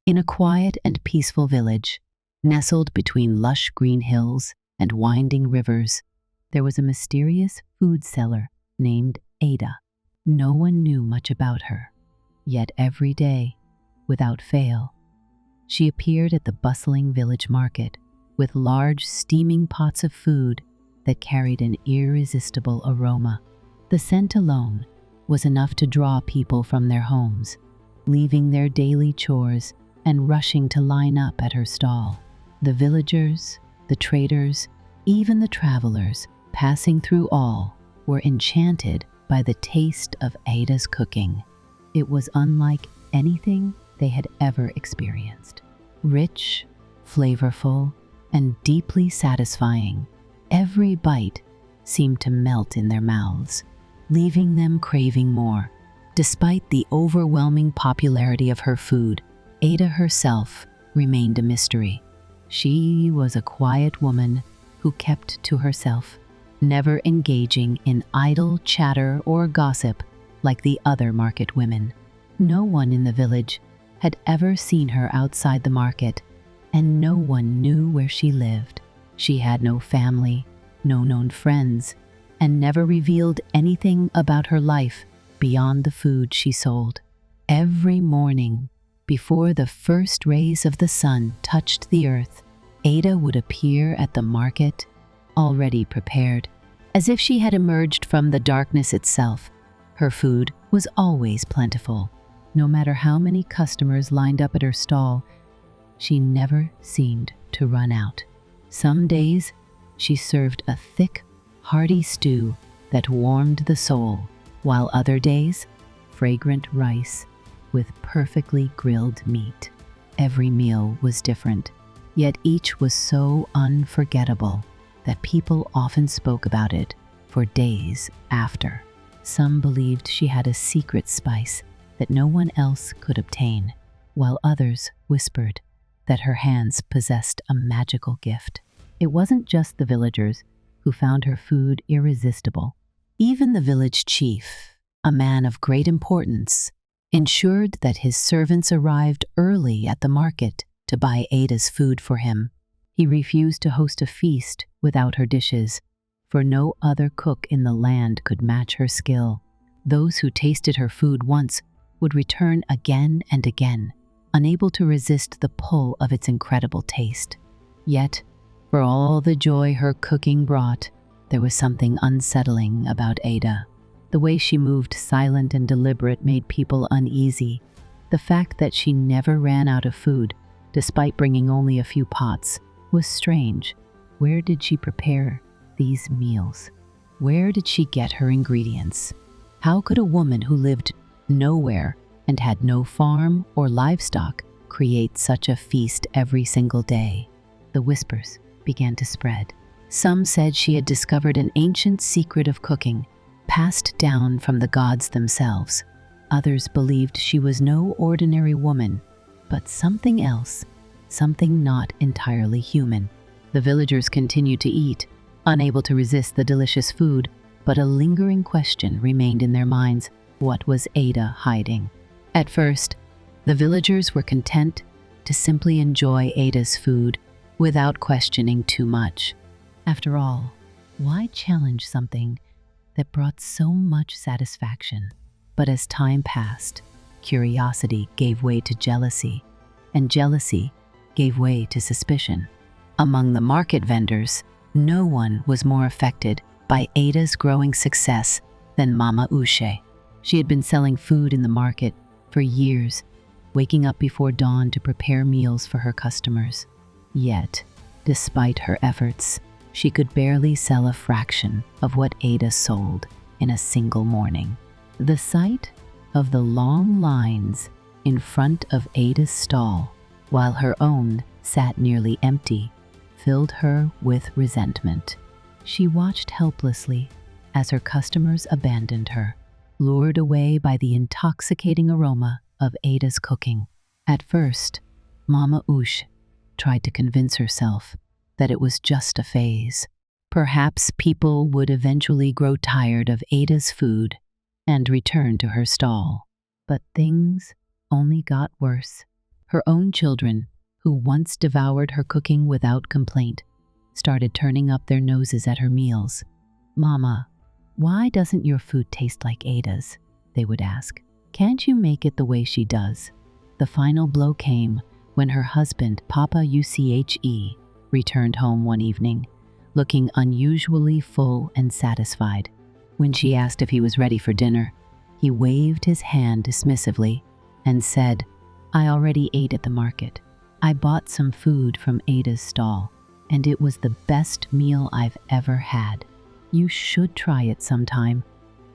In a quiet and peaceful village, nestled between lush green hills and winding rivers, there was a mysterious food seller named Adah. No one knew much about her, yet every day, without fail, she appeared at the bustling village market with large steaming pots of food that carried an irresistible aroma. The scent alone was enough to draw people from their homes, leaving their daily chores and rushing to line up at her stall. The villagers, the traders, even the travelers passing through all were enchanted by the taste of Adah's cooking. It was unlike anything they had ever experienced. Rich, flavorful, and deeply satisfying, every bite seemed to melt in their mouths, leaving them craving more. Despite the overwhelming popularity of her food, Adah herself remained a mystery. She was a quiet woman who kept to herself, never engaging in idle chatter or gossip like the other market women. No one in the village had ever seen her outside the market, and no one knew where she lived. She had no family, no known friends, and never revealed anything about her life beyond the food she sold. Every morning, before the first rays of the sun touched the earth, Adah would appear at the market, already prepared, as if she had emerged from the darkness itself. Her food was always plentiful. No matter how many customers lined up at her stall, she never seemed to run out. Some days, she served a thick, hearty stew that warmed the soul, while other days, fragrant rice with perfectly grilled meat. Every meal was different, yet each was so unforgettable that people often spoke about it for days after. Some believed she had a secret spice that no one else could obtain, while others whispered that her hands possessed a magical gift. It wasn't just the villagers who found her food irresistible. Even the village chief, a man of great importance, ensured that his servants arrived early at the market to buy Adah's food for him. He refused to host a feast without her dishes, for no other cook in the land could match her skill. Those who tasted her food once would return again and again, unable to resist the pull of its incredible taste. Yet, for all the joy her cooking brought, there was something unsettling about Adah. The way she moved, silent and deliberate, made people uneasy. The fact that she never ran out of food, despite bringing only a few pots, was strange. Where did she prepare these meals? Where did she get her ingredients? How could a woman who lived nowhere and had no farm or livestock create such a feast every single day? The whispers began to spread. Some said she had discovered an ancient secret of cooking, passed down from the gods themselves. Others believed she was no ordinary woman, but something else, something not entirely human. The villagers continued to eat, unable to resist the delicious food, but a lingering question remained in their minds: what was Adah hiding? At first, the villagers were content to simply enjoy Adah's food without questioning too much. After all, why challenge something that brought so much satisfaction? But as time passed, curiosity gave way to jealousy, and jealousy gave way to suspicion. Among the market vendors, no one was more affected by Adah's growing success than Mama Uche. She had been selling food in the market for years, waking up before dawn to prepare meals for her customers. Yet, despite her efforts, she could barely sell a fraction of what Adah sold in a single morning. The sight of the long lines in front of Adah's stall, while her own sat nearly empty, filled her with resentment. She watched helplessly as her customers abandoned her, lured away by the intoxicating aroma of Adah's cooking. At first, Mama Uche tried to convince herself that it was just a phase. Perhaps people would eventually grow tired of Adah's food and return to her stall. But things only got worse. Her own children, who once devoured her cooking without complaint, started turning up their noses at her meals. "Mama, why doesn't your food taste like Adah's?" they would ask. "Can't you make it the way she does?" The final blow came when her husband, Papa Uche, returned home one evening, looking unusually full and satisfied. When she asked if he was ready for dinner, he waved his hand dismissively and said, "I already ate at the market. I bought some food from Adah's stall, and it was the best meal I've ever had. You should try it sometime."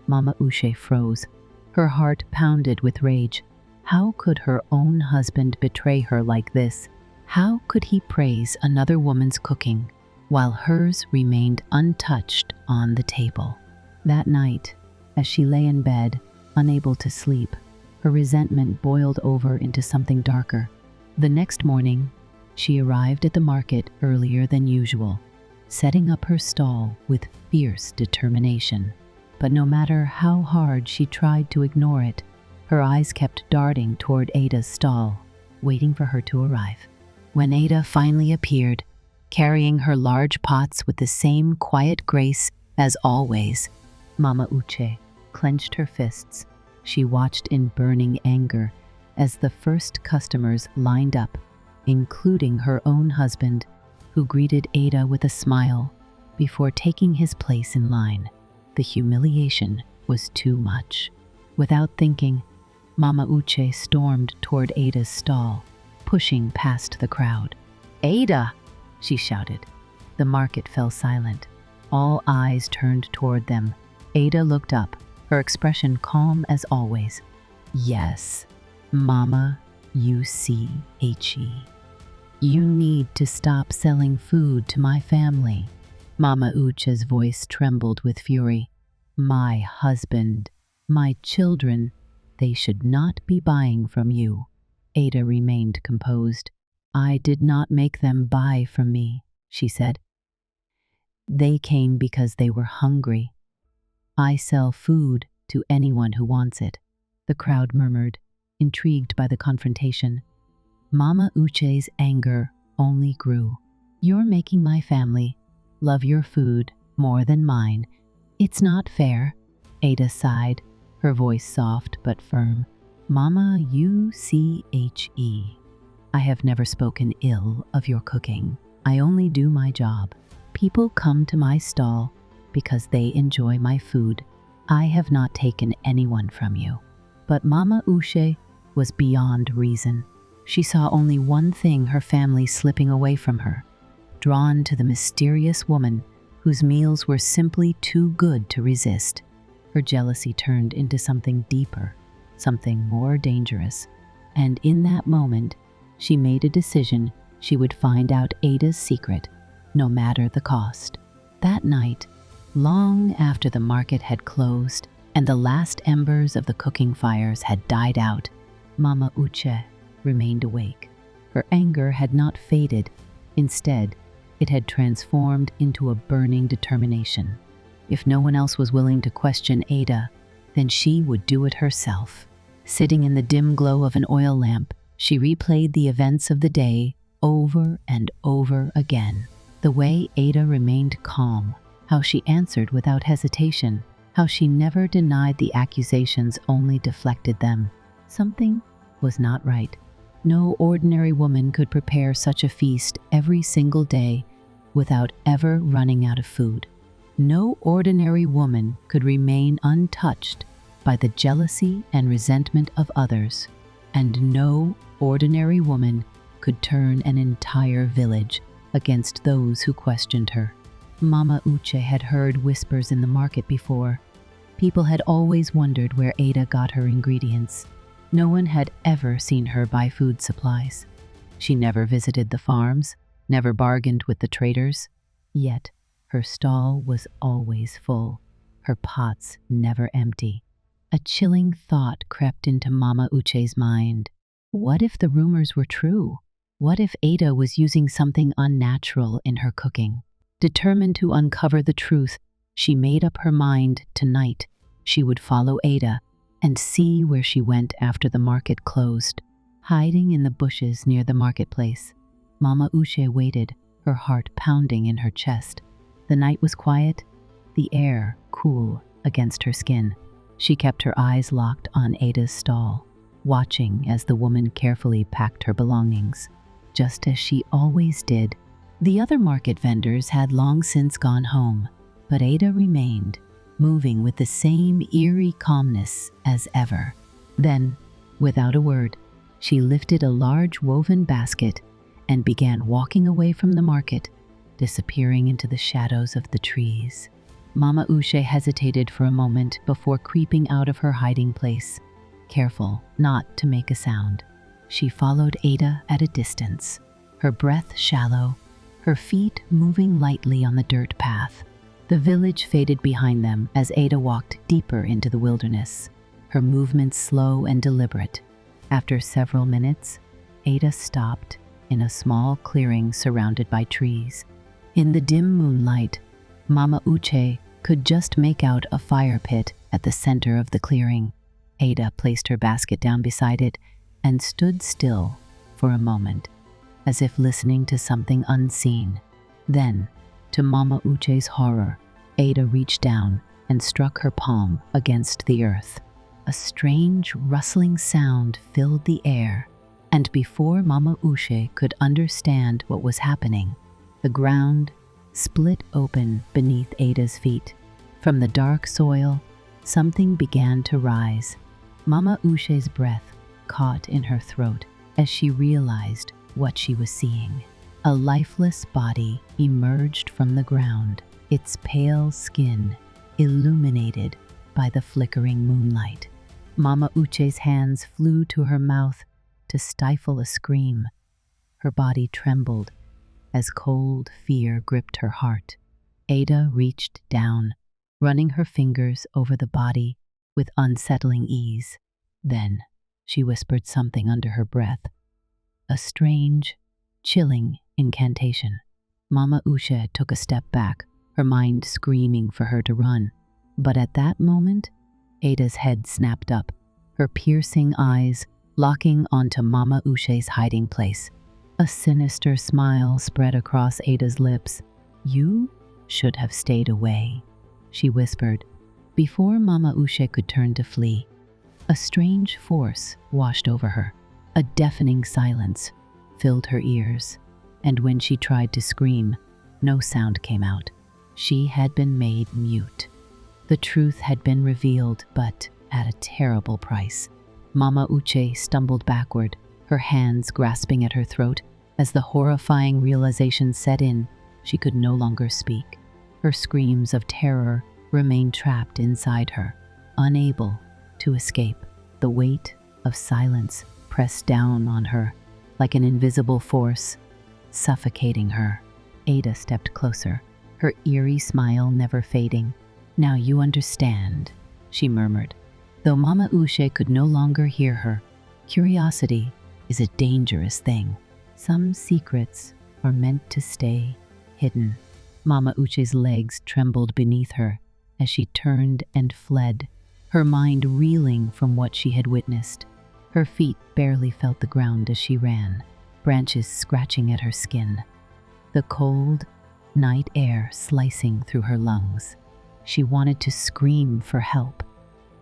Mama Uche froze. Her heart pounded with rage. How could her own husband betray her like this? How could he praise another woman's cooking while hers remained untouched on the table? That night, as she lay in bed, unable to sleep, her resentment boiled over into something darker. The next morning, she arrived at the market earlier than usual, setting up her stall with fierce determination. But no matter how hard she tried to ignore it, her eyes kept darting toward Adah's stall, waiting for her to arrive. When Adah finally appeared, carrying her large pots with the same quiet grace as always, Mama Uche clenched her fists. She watched in burning anger as the first customers lined up, including her own husband, who greeted Adah with a smile before taking his place in line. The humiliation was too much. Without thinking, Mama Uche stormed toward Adah's stall, pushing past the crowd. "Adah!" she shouted. The market fell silent. All eyes turned toward them. Adah looked up, her expression calm as always. "Yes, Mama Uche. You need to stop selling food to my family." Mama Uche's voice trembled with fury. "My husband, my children, they should not be buying from you." Adah remained composed. "I did not make them buy from me," she said. "They came because they were hungry. I sell food to anyone who wants it." The crowd murmured, intrigued by the confrontation. Mama Uche's anger only grew. "You're making my family love your food more than mine. It's not fair." Adah sighed, her voice soft but firm. "Mama Uche, I have never spoken ill of your cooking. I only do my job. People come to my stall because they enjoy my food. I have not taken anyone from you." But Mama Uche was beyond reason. She saw only one thing: her family slipping away from her, drawn to the mysterious woman whose meals were simply too good to resist. Her jealousy turned into something deeper, something more dangerous, and in that moment, she made a decision: she would find out Adah's secret, no matter the cost. That night, long after the market had closed and the last embers of the cooking fires had died out, Mama Uche remained awake. Her anger had not faded. Instead, it had transformed into a burning determination. If no one else was willing to question Adah, then she would do it herself. Sitting in the dim glow of an oil lamp, she replayed the events of the day over and over again. The way Adah remained calm, how she answered without hesitation, how she never denied the accusations, only deflected them. Something was not right. No ordinary woman could prepare such a feast every single day without ever running out of food. No ordinary woman could remain untouched by the jealousy and resentment of others, and no ordinary woman could turn an entire village against those who questioned her. Mama Uche had heard whispers in the market before. People had always wondered where Adah got her ingredients. No one had ever seen her buy food supplies. She never visited the farms, never bargained with the traders. Yet, her stall was always full, her pots never empty. A chilling thought crept into Mama Uche's mind. What if the rumors were true? What if Adah was using something unnatural in her cooking? Determined to uncover the truth, she made up her mind tonight she would follow Adah and see where she went after the market closed. Hiding in the bushes near the marketplace, Mama Uche waited, her heart pounding in her chest. The night was quiet, the air cool against her skin. She kept her eyes locked on Adah's stall, watching as the woman carefully packed her belongings, just as she always did. The other market vendors had long since gone home, but Adah remained, moving with the same eerie calmness as ever. Then, without a word, she lifted a large woven basket and began walking away from the market, disappearing into the shadows of the trees. Mama Uche hesitated for a moment before creeping out of her hiding place, careful not to make a sound. She followed Adah at a distance, her breath shallow, her feet moving lightly on the dirt path. The village faded behind them as Adah walked deeper into the wilderness, her movements slow and deliberate. After several minutes, Adah stopped in a small clearing surrounded by trees. In the dim moonlight, Mama Uche could just make out a fire pit at the center of the clearing. Adah placed her basket down beside it and stood still for a moment, as if listening to something unseen. Then, to Mama Uche's horror, Adah reached down and struck her palm against the earth. A strange rustling sound filled the air, and before Mama Uche could understand what was happening, the ground split open beneath Adah's feet. From the dark soil, something began to rise. Mama Uche's breath caught in her throat as she realized what she was seeing. A lifeless body emerged from the ground, its pale skin illuminated by the flickering moonlight. Mama Uche's hands flew to her mouth to stifle a scream. Her body trembled as cold fear gripped her heart. Adah reached down, running her fingers over the body with unsettling ease. Then she whispered something under her breath, a strange, chilling incantation. Mama Uche took a step back, her mind screaming for her to run. But at that moment, Adah's head snapped up, her piercing eyes locking onto Mama Uche's hiding place. A sinister smile spread across Adah's lips. "You should have stayed away," she whispered. Before Mama Uche could turn to flee, a strange force washed over her. A deafening silence filled her ears, and when she tried to scream, no sound came out. She had been made mute. The truth had been revealed, but at a terrible price. Mama Uche stumbled backward, her hands grasping at her throat. As the horrifying realization set in, she could no longer speak. Her screams of terror remained trapped inside her, unable to escape. The weight of silence pressed down on her like an invisible force, suffocating her. Adah stepped closer, her eerie smile never fading. "Now you understand," she murmured. Though Mama Uche could no longer hear her, curiosity is a dangerous thing. Some secrets are meant to stay hidden. Mama Uche's legs trembled beneath her as she turned and fled, her mind reeling from what she had witnessed. Her feet barely felt the ground as she ran, branches scratching at her skin, the cold night air slicing through her lungs. She wanted to scream for help,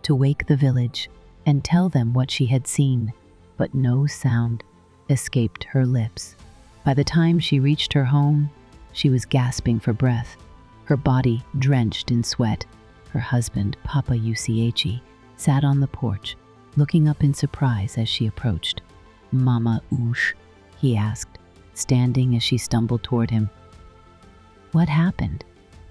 to wake the village and tell them what she had seen, but no sound escaped her lips. By the time she reached her home, she was gasping for breath, her body drenched in sweat. Her husband, Papa Uche, sat on the porch, looking up in surprise as she approached. "Mama Uche?" he asked, standing as she stumbled toward him. "What happened?"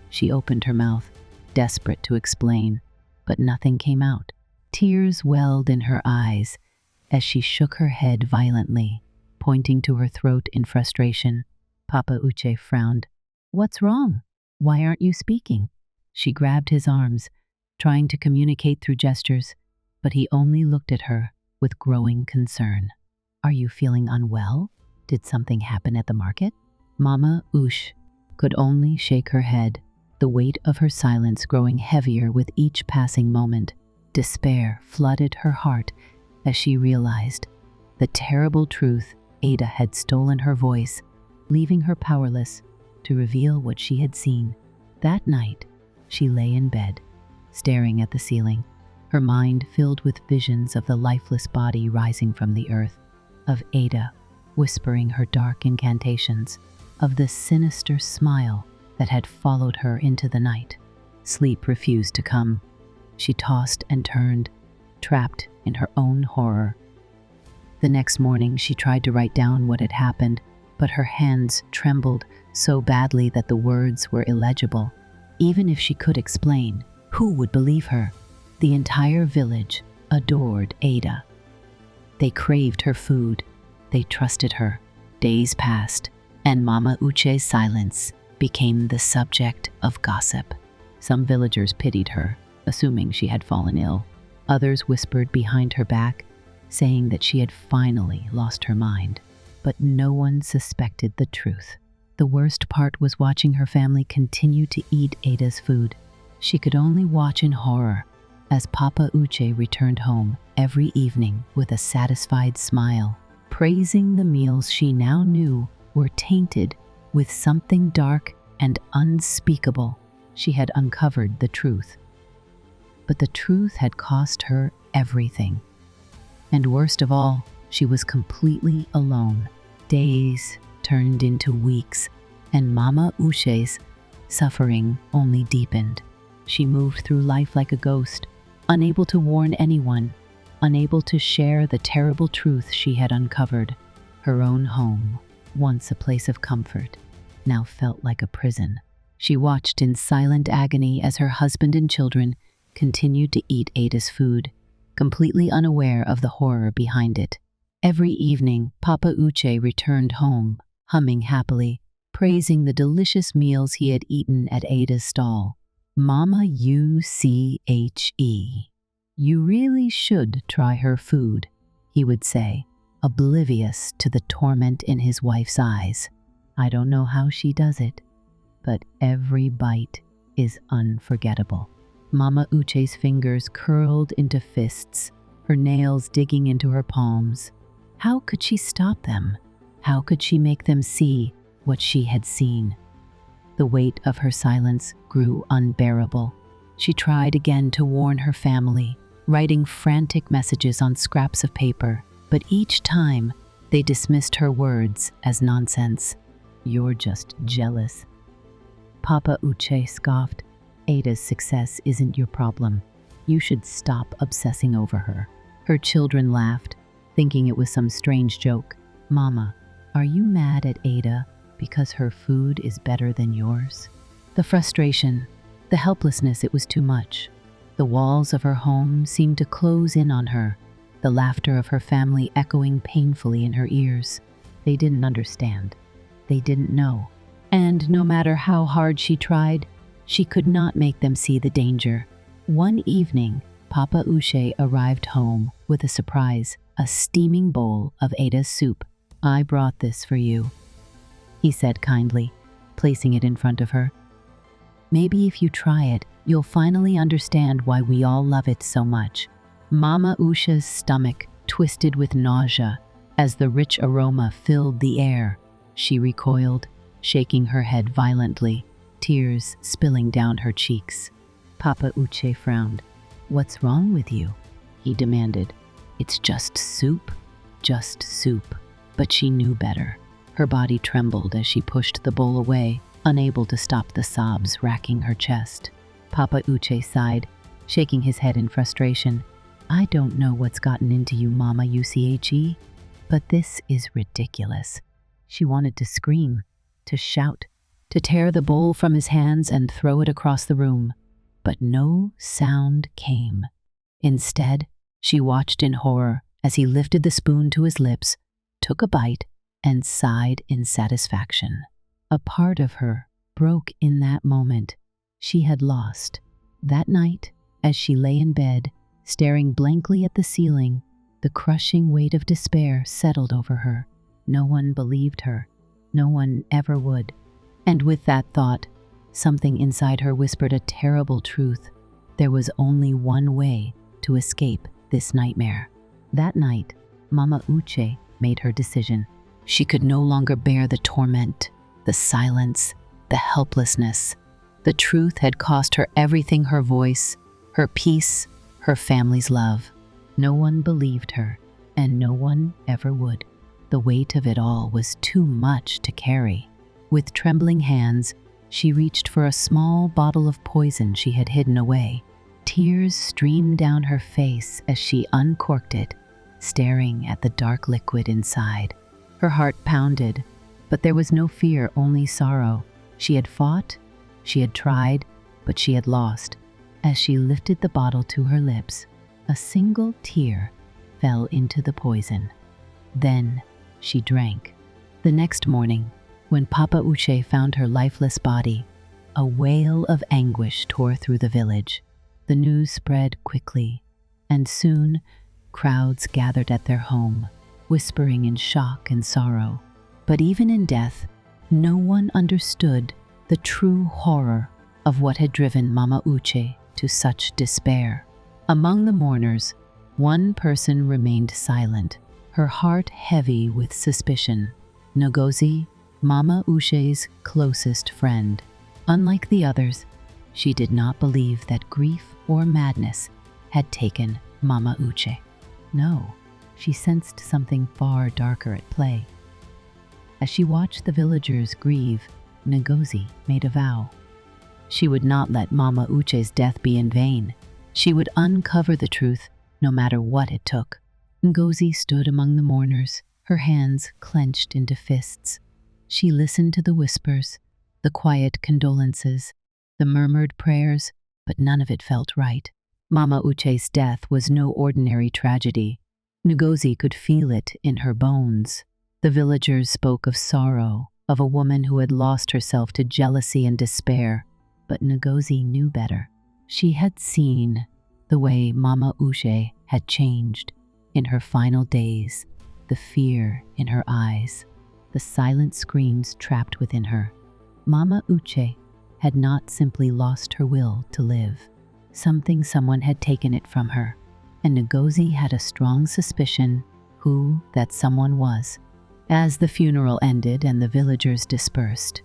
She opened her mouth, desperate to explain, but nothing came out. Tears welled in her eyes as she shook her head violently, pointing to her throat in frustration. Papa Uche frowned. "What's wrong? Why aren't you speaking?" She grabbed his arms, trying to communicate through gestures, but he only looked at her with growing concern. "Are you feeling unwell? Did something happen at the market?" Mama Uche could only shake her head, the weight of her silence growing heavier with each passing moment. Despair flooded her heart as she realized The terrible truth: Adah had stolen her voice, leaving her powerless to reveal what she had seen. That night, she lay in bed, staring at the ceiling, her mind filled with visions of the lifeless body rising from the earth, of Adah whispering her dark incantations, of the sinister smile that had followed her into the night. Sleep refused to come. She tossed and turned, trapped in her own horror. The next morning, she tried to write down what had happened, but her hands trembled so badly that the words were illegible. Even if she could explain, who would believe her? The entire village adored Adah. They craved her food. They trusted her. Days passed, and Mama Uche's silence became the subject of gossip. Some villagers pitied her, assuming she had fallen ill. Others whispered behind her back, saying that she had finally lost her mind. But no one suspected the truth. The worst part was watching her family continue to eat Adah's food. She could only watch in horror as Papa Uche returned home every evening with a satisfied smile, praising the meals she now knew were tainted with something dark and unspeakable. She had uncovered the truth. But the truth had cost her everything. And worst of all, she was completely alone. Days turned into weeks, and Mama Uche's suffering only deepened. She moved through life like a ghost, unable to warn anyone, unable to share the terrible truth she had uncovered. Her own home, once a place of comfort, now felt like a prison. She watched in silent agony as her husband and children continued to eat Adah's food, completely unaware of the horror behind it. Every evening, Papa Uche returned home, humming happily, praising the delicious meals he had eaten at Adah's stall. Mama Uche, you really should try her food, he would say, oblivious to the torment in his wife's eyes. I don't know how she does it, but every bite is unforgettable. Mama Uche's fingers curled into fists, her nails digging into her palms. How could she stop them? How could she make them see what she had seen? The weight of her silence grew unbearable. She tried again to warn her family, writing frantic messages on scraps of paper, but each time they dismissed her words as nonsense. You're just jealous. Papa Uche scoffed. Adah's success isn't your problem. You should stop obsessing over her. Her children laughed, thinking it was some strange joke. Mama, are you mad at Adah because her food is better than yours? The frustration, the helplessness, it was too much. The walls of her home seemed to close in on her, the laughter of her family echoing painfully in her ears. They didn't understand. They didn't know. And no matter how hard she tried, she could not make them see the danger. One evening, Papa Uche arrived home with a surprise, a steaming bowl of Adah's soup. I brought this for you, he said kindly, placing it in front of her. Maybe if you try it, you'll finally understand why we all love it so much. Mama Uche's stomach twisted with nausea as the rich aroma filled the air. She recoiled, shaking her head violently, tears spilling down her cheeks. Papa Uche frowned. What's wrong with you? He demanded. It's just soup, just soup. But she knew better. Her body trembled as she pushed the bowl away, unable to stop the sobs racking her chest. Papa Uche sighed, shaking his head in frustration. I don't know what's gotten into you, Mama Uche, but this is ridiculous. She wanted to scream, to shout, to tear the bowl from his hands and throw it across the room. But no sound came. Instead, she watched in horror as he lifted the spoon to his lips, took a bite, and sighed in satisfaction. A part of her broke in that moment. She had lost. That night, as she lay in bed, staring blankly at the ceiling, the crushing weight of despair settled over her. No one believed her. No one ever would. And with that thought, something inside her whispered a terrible truth. There was only one way to escape this nightmare. That night, Mama Uche made her decision. She could no longer bear the torment, the silence, the helplessness. The truth had cost her everything: her voice, her peace, her family's love. No one believed her, and no one ever would. The weight of it all was too much to carry. With trembling hands, she reached for a small bottle of poison she had hidden away. Tears streamed down her face as she uncorked it, staring at the dark liquid inside. Her heart pounded, but there was no fear, only sorrow. She had fought, she had tried, but she had lost. As she lifted the bottle to her lips, a single tear fell into the poison. Then she drank. The next morning, when Papa Uche found her lifeless body, a wail of anguish tore through the village. The news spread quickly, and soon crowds gathered at their home, whispering in shock and sorrow. But even in death, no one understood the true horror of what had driven Mama Uche to such despair. Among the mourners, one person remained silent, her heart heavy with suspicion. Ngozi, Mama Uche's closest friend. Unlike the others, she did not believe that grief or madness had taken Mama Uche. No, she sensed something far darker at play. As she watched the villagers grieve, Ngozi made a vow. She would not let Mama Uche's death be in vain. She would uncover the truth, no matter what it took. Ngozi stood among the mourners, her hands clenched into fists. She listened to the whispers, the quiet condolences, the murmured prayers, but none of it felt right. Mama Uche's death was no ordinary tragedy. Ngozi could feel it in her bones. The villagers spoke of sorrow, of a woman who had lost herself to jealousy and despair. But Ngozi knew better. She had seen the way Mama Uche had changed in her final days, the fear in her eyes, the silent screams trapped within her. Mama Uche had not simply lost her will to live. Someone had taken it from her, and Ngozi had a strong suspicion who that someone was. As the funeral ended and the villagers dispersed,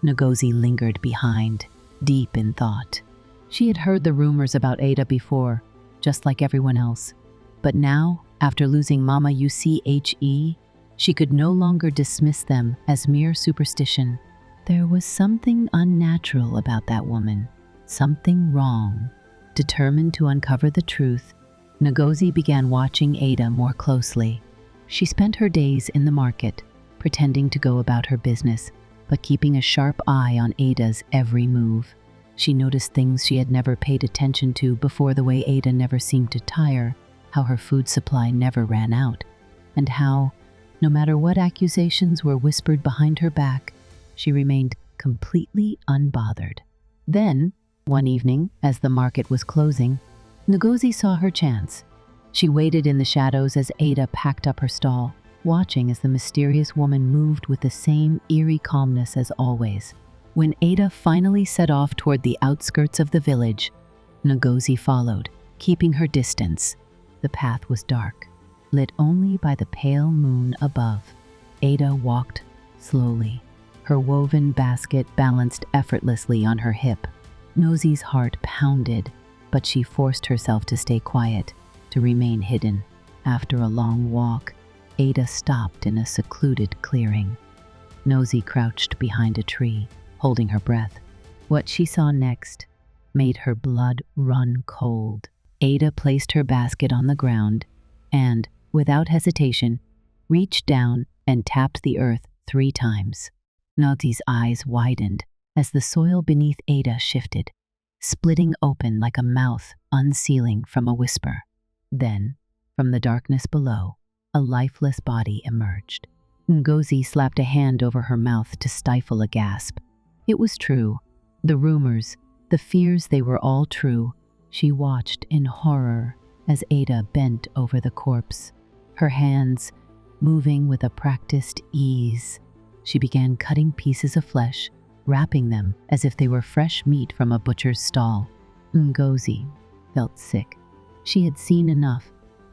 Ngozi lingered behind, deep in thought. She had heard the rumors about Adah before, just like everyone else. But now, after losing Mama Uche, she could no longer dismiss them as mere superstition. There was something unnatural about that woman, something wrong. Determined to uncover the truth, Ngozi began watching Adah more closely. She spent her days in the market, pretending to go about her business, but keeping a sharp eye on Adah's every move. She noticed things she had never paid attention to before: the way Adah never seemed to tire, how her food supply never ran out, and how, no matter what accusations were whispered behind her back, she remained completely unbothered. Then, one evening, as the market was closing, Ngozi saw her chance. She waited in the shadows as Adah packed up her stall, watching as the mysterious woman moved with the same eerie calmness as always. When Adah finally set off toward the outskirts of the village, Ngozi followed, keeping her distance. The path was dark, lit only by the pale moon above. Adah walked slowly, her woven basket balanced effortlessly on her hip. Ngozi's heart pounded, but she forced herself to stay quiet, to remain hidden. After a long walk, Adah stopped in a secluded clearing. Ngozi crouched behind a tree, holding her breath. What she saw next made her blood run cold. Adah placed her basket on the ground and, without hesitation, reached down and tapped the earth 3 times. Ngozi's eyes widened as the soil beneath Adah shifted, splitting open like a mouth unsealing from a whisper. Then, from the darkness below, a lifeless body emerged. Ngozi slapped a hand over her mouth to stifle a gasp. It was true. The rumors, the fears, they were all true. She watched in horror as Adah bent over the corpse, her hands moving with a practiced ease. She began cutting pieces of flesh, wrapping them as if they were fresh meat from a butcher's stall. Ngozi felt sick. She had seen enough.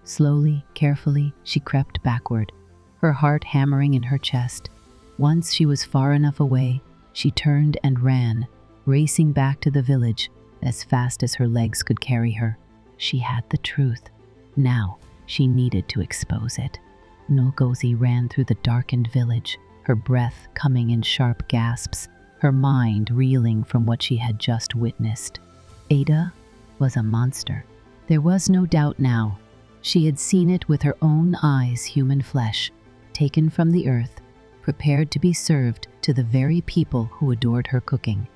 Slowly, carefully, she crept backward, her heart hammering in her chest. Once she was far enough away, she turned and ran, racing back to the village as fast as her legs could carry her. She had the truth. Now she needed to expose it. Ngozi ran through the darkened village, her breath coming in sharp gasps, her mind reeling from what she had just witnessed. Adah was a monster. There was no doubt now. She had seen it with her own eyes, human flesh, taken from the earth, prepared to be served to the very people who adored her cooking.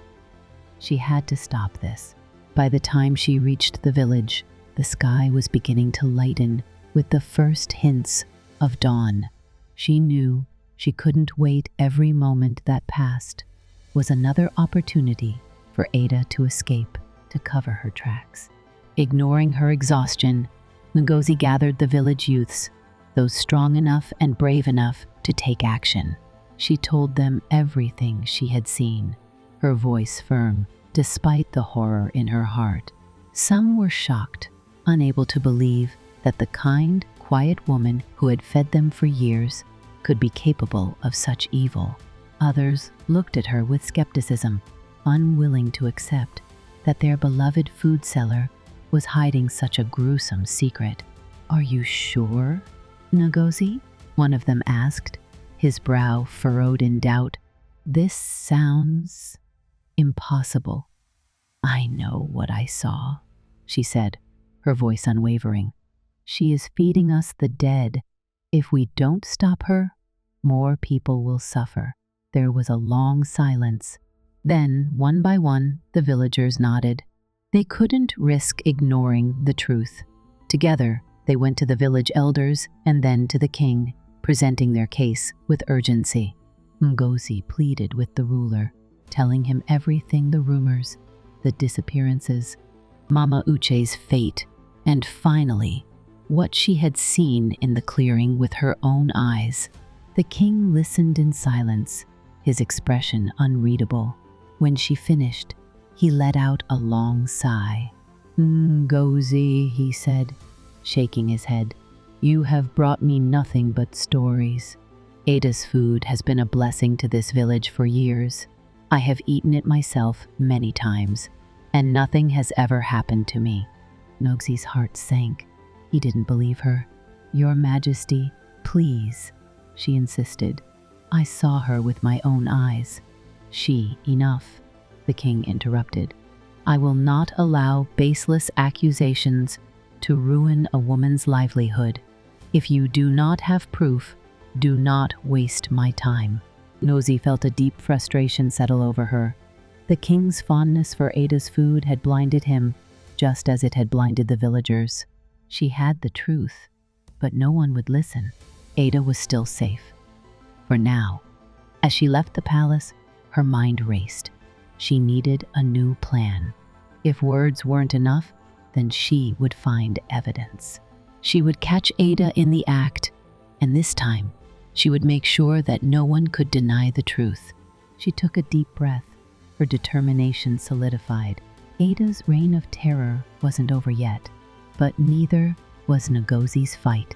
She had to stop this. By the time she reached the village, the sky was beginning to lighten with the first hints of dawn. She knew she couldn't wait. Every moment that passed was another opportunity for Adah to escape, to cover her tracks. Ignoring her exhaustion, Ngozi gathered the village youths, those strong enough and brave enough to take action. She told them everything she had seen, her voice firm despite the horror in her heart. Some were shocked, unable to believe that the kind, quiet woman who had fed them for years could be capable of such evil. Others looked at her with skepticism, unwilling to accept that their beloved food seller was hiding such a gruesome secret. "Are you sure, Ngozi?" one of them asked, his brow furrowed in doubt. "This sounds impossible." "I know what I saw," she said, her voice unwavering. "She is feeding us the dead. If we don't stop her, more people will suffer." There was a long silence. Then, one by one, the villagers nodded. They couldn't risk ignoring the truth. Together, they went to the village elders and then to the king, presenting their case with urgency. Ngozi pleaded with the ruler, telling him everything: the rumors, the disappearances, Mama Uche's fate, and finally, what she had seen in the clearing with her own eyes. The king listened in silence, his expression unreadable. When she finished, he let out a long sigh. "Ngozi," he said, shaking his head, "you have brought me nothing but stories. Adah's food has been a blessing to this village for years. I have eaten it myself many times, and nothing has ever happened to me." Ngozi's heart sank. He didn't believe her. "Your Majesty, please," she insisted. "I saw her with my own eyes." "Enough," the king interrupted. "I will not allow baseless accusations to ruin a woman's livelihood. If you do not have proof, do not waste my time." Ngozi felt a deep frustration settle over her. The king's fondness for Adah's food had blinded him, just as it had blinded the villagers. She had the truth, but no one would listen. Adah was still safe. For now. As she left the palace, her mind raced. She needed a new plan. If words weren't enough, then she would find evidence. She would catch Adah in the act, and this time, she would make sure that no one could deny the truth. She took a deep breath, her determination solidified. Adah's reign of terror wasn't over yet, but neither was Ngozi's fight.